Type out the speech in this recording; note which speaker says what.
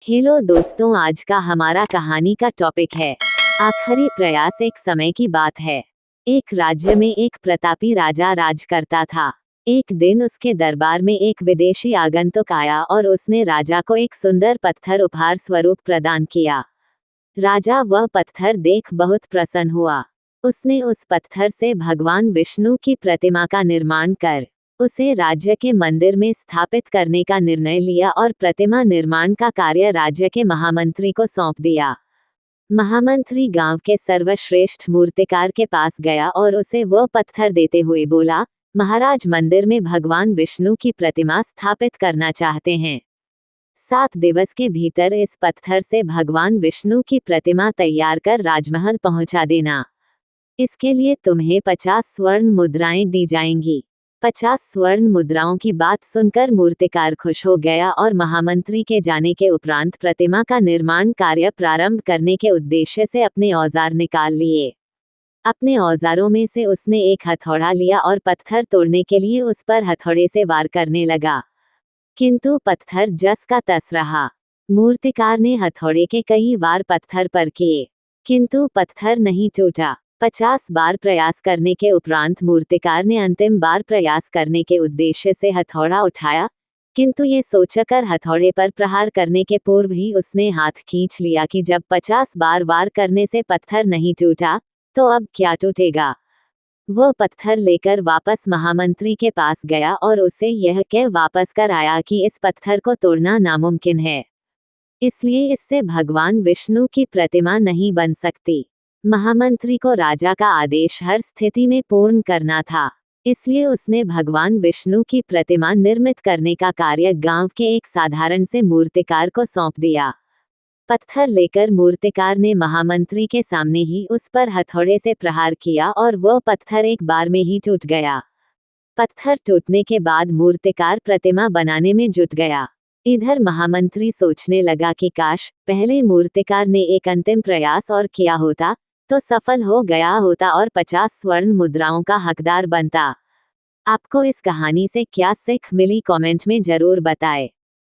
Speaker 1: Hello दोस्तों, आज का हमारा कहानी का टॉपिक है आखिरी प्रयास। एक समय की बात है। एक राज्य में एक प्रतापी राजा राज करता था। एक दिन उसके दरबार में एक विदेशी आगंतुक आया और उसने राजा को एक सुंदर पत्थर उपहार स्वरूप प्रदान किया। राजा वह पत्थर देख बहुत प्रसन्न हुआ। उसने उस पत्थर से भगवान विष्णु की प्रतिमा का निर्माण कर उसे राज्य के मंदिर में स्थापित करने का निर्णय लिया और प्रतिमा निर्माण का कार्य राज्य के महामंत्री को सौंप दिया। महामंत्री गांव के सर्वश्रेष्ठ मूर्तिकार के पास गया और उसे वह पत्थर देते हुए बोला, महाराज, मंदिर में भगवान विष्णु की प्रतिमा स्थापित करना चाहते हैं। 7 दिवस के भीतर इस पत्थर से भगवान विष्णु की प्रतिमा तैयार कर राजमहल पहुंचा देना। इसके लिए तुम्हें 50 स्वर्ण मुद्राएं दी जाएंगी। 50 स्वर्ण मुद्राओं की बात सुनकर मूर्तिकार खुश हो गया और महामंत्री के जाने के उपरांत प्रतिमा का निर्माण कार्य प्रारंभ करने के उद्देश्य से अपने औजार निकाल लिए। अपने औजारों में से उसने एक हथौड़ा लिया और पत्थर तोड़ने के लिए उस पर हथौड़े से वार करने लगा, किंतु पत्थर जस का तस रहा। मूर्तिकार ने हथौड़े के कई वार पत्थर पर किए, किंतु पत्थर नहीं टूटा। 50 बार प्रयास करने के उपरांत मूर्तिकार ने अंतिम बार प्रयास करने के उद्देश्य से हथौड़ा उठाया, किंतु ये सोचकर हथौड़े पर प्रहार करने के पूर्व ही उसने हाथ खींच लिया कि जब 50 बार वार करने से पत्थर नहीं टूटा, तो अब क्या टूटेगा। वह पत्थर लेकर वापस महामंत्री के पास गया और उसे यह कह वापस कर आया कि इस पत्थर को तोड़ना नामुमकिन है, इसलिए इससे भगवान विष्णु की प्रतिमा नहीं बन सकती। महामंत्री को राजा का आदेश हर स्थिति में पूर्ण करना था, इसलिए उसने भगवान विष्णु की प्रतिमा निर्मित करने का कार्य गांव के एक साधारण से मूर्तिकार को सौंप दिया। पत्थर लेकर मूर्तिकार ने महामंत्री के सामने ही उस पर हथौड़े से प्रहार किया और वह पत्थर एक बार में ही टूट गया। पत्थर टूटने के बाद मूर्तिकार प्रतिमा बनाने में जुट गया। इधर महामंत्री सोचने लगा कि काश पहले मूर्तिकार ने एक अंतिम प्रयास और किया होता तो सफल हो गया होता और 50 स्वर्ण मुद्राओं का हकदार बनता। आपको इस कहानी से क्या सीख मिली, कमेंट में जरूर बताएं।